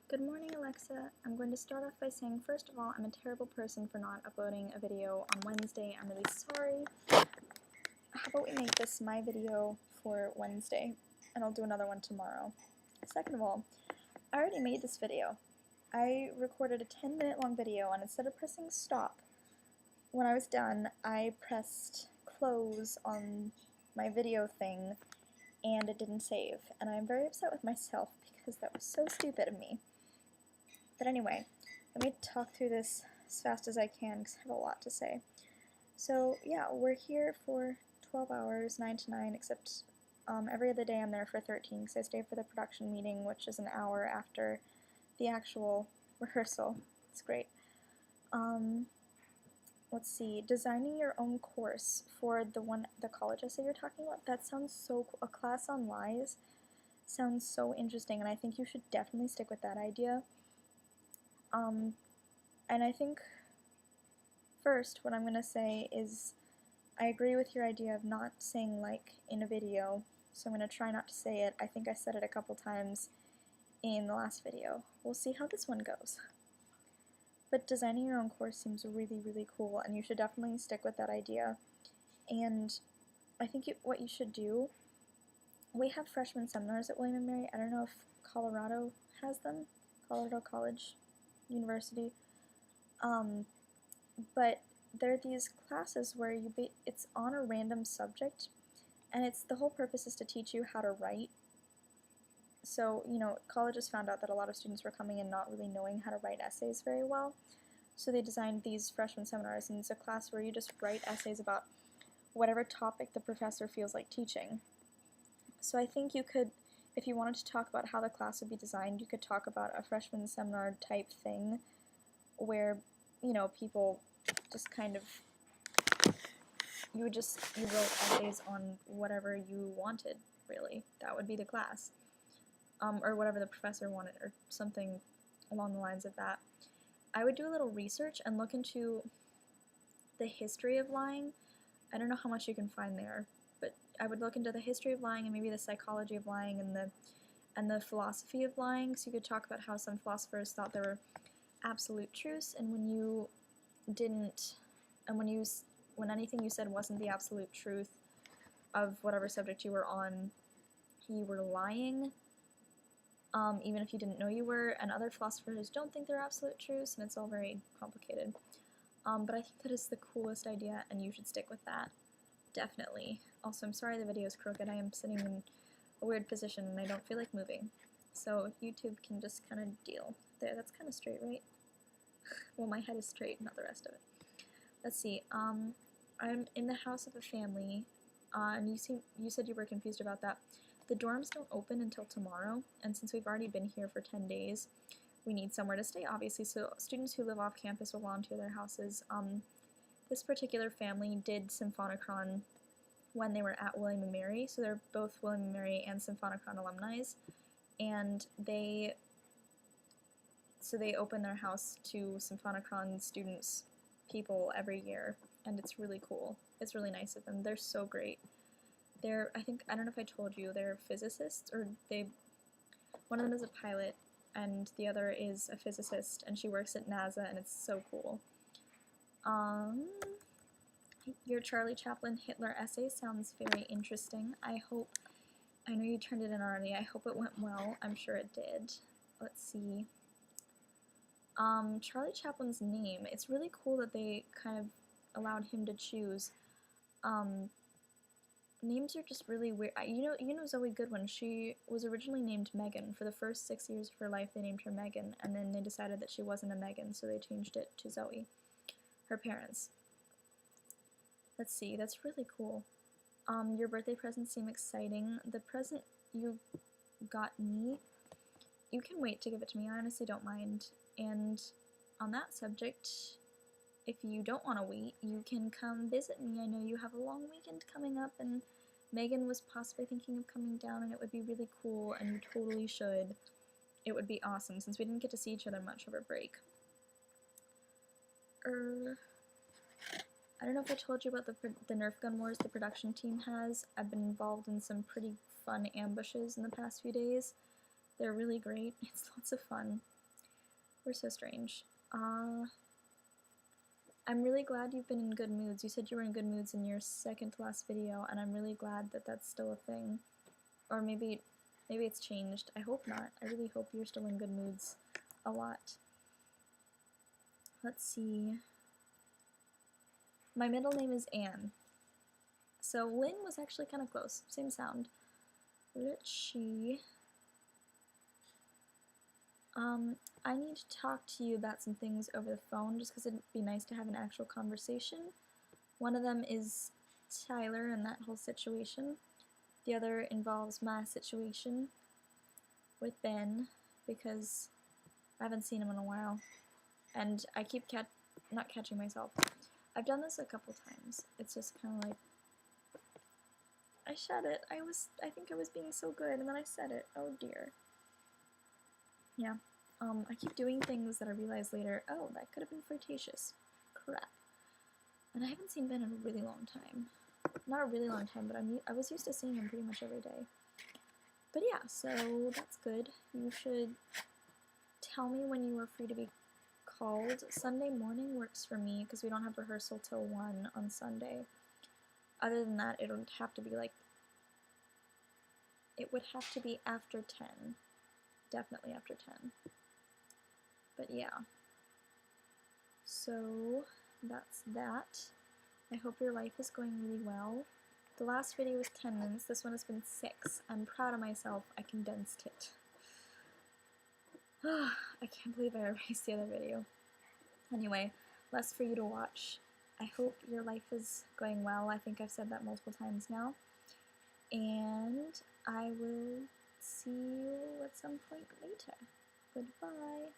Good morning, Alexa. I'm going to start off by saying, first of all, I'm a terrible person for not uploading a video on Wednesday. I'm really sorry. How about we make this my video for Wednesday, and I'll do another one tomorrow. Second of all, I already made this video. I recorded a 10-minute long video, and instead of pressing stop, when I was done, I pressed close on my video thing, and it didn't save. And I'm very upset with myself because that was so stupid of me. But anyway, let me talk through this as fast as I can because I have a lot to say. So yeah, we're here for 12 hours, 9 to 9, except every other day I'm there for 13 because I stay for the production meeting, which is an hour after the actual rehearsal. It's great. Let's see, designing your own course for the college essay you're talking about, that sounds so cool. A class on lies sounds so interesting, and I think you should definitely stick with that idea. And I think first what I'm going to say is I agree with your idea of not saying like in a video, so I'm going to try not to say it. I think I said it a couple times in the last video. We'll see how this one goes. But designing your own course seems really, really cool, and you should definitely stick with that idea. And I think what you should do, we have freshman seminars at William & Mary. I don't know if Colorado has them, Colorado College University, but there are these classes where it's on a random subject, and the whole purpose is to teach you how to write. So, colleges found out that a lot of students were coming in not really knowing how to write essays very well, so they designed these freshman seminars, and it's a class where you just write essays about whatever topic the professor feels like teaching. So I think you could, if you wanted to talk about how the class would be designed, you could talk about a freshman seminar type thing where, people just kind of, you wrote essays on whatever you wanted, really. That would be the class. Or whatever the professor wanted, or something along the lines of that. I would do a little research and look into the history of lying. I don't know how much you can find there, but I would look into the history of lying and maybe the psychology of lying and the philosophy of lying. So you could talk about how some philosophers thought there were absolute truths, and when you didn't, and when anything you said wasn't the absolute truth of whatever subject you were on, you were lying. Even if you didn't know you were, and other philosophers don't think they're absolute truths, and it's all very complicated. But I think that is the coolest idea, and you should stick with that. Definitely. Also, I'm sorry the video is crooked. I am sitting in a weird position, and I don't feel like moving. So YouTube can just kind of deal. There, that's kind of straight, right? Well, my head is straight, not the rest of it. Let's see. I'm in the house of a family, and you said you were confused about that. The dorms don't open until tomorrow, and since we've already been here for 10 days, we need somewhere to stay, obviously, so students who live off campus will volunteer their houses. This particular family did Symphonocron when they were at William & Mary, so they're both William & Mary and Symphonocron alumni, and they open their house to Symphonocron students, people, every year, and it's really cool. It's really nice of them. They're so great. I don't know if I told you, they're physicists, or one of them is a pilot, and the other is a physicist, and she works at NASA, and it's so cool. Your Charlie Chaplin Hitler essay sounds very interesting. I know you turned it in already, I hope it went well. I'm sure it did. Let's see. Charlie Chaplin's name, it's really cool that they kind of allowed him to choose. Names are just really weird. You know Zoe Goodwin, she was originally named Megan. For the first 6 years of her life, they named her Megan, and then they decided that she wasn't a Megan, so they changed it to Zoe, her parents. Let's see, that's really cool. Your birthday presents seem exciting. The present you got me, you can wait to give it to me. I honestly don't mind. And on that subject, if you don't want to wait, you can come visit me. I know you have a long weekend coming up, and Megan was possibly thinking of coming down, and it would be really cool, and you totally should. It would be awesome, since we didn't get to see each other much over break. I don't know if I told you about the Nerf gun wars the production team has. I've been involved in some pretty fun ambushes in the past few days. They're really great. It's lots of fun. We're so strange. I'm really glad you've been in good moods. You said you were in good moods in your second to last video, and I'm really glad that that's still a thing. Or maybe it's changed. I hope not. I really hope you're still in good moods a lot. Let's see. My middle name is Anne. So Lynn was actually kind of close. Same sound. Let's see. I need to talk to you about some things over the phone just because it'd be nice to have an actual conversation. One of them is Tyler and that whole situation. The other involves my situation with Ben because I haven't seen him in a while. And I keep not catching myself. I've done this a couple times. It's just kind of like, I said it. I think I was being so good, and then I said it. Oh dear. Yeah. I keep doing things that I realize later, oh, that could have been flirtatious. Crap. And I haven't seen Ben in a really long time. Not a really long time, but I was used to seeing him pretty much every day. But yeah, so that's good. You should tell me when you are free to be called. Sunday morning works for me because we don't have rehearsal till 1 on Sunday. Other than that, it would have to be like, it would have to be after 10. Definitely after 10. But yeah. So that's that. I hope your life is going really well. The last video was 10 minutes. This one has been 6. I'm proud of myself. I condensed it. I can't believe I erased the other video. Anyway, less for you to watch. I hope your life is going well. I think I've said that multiple times now. And I will see you at some point later. Goodbye.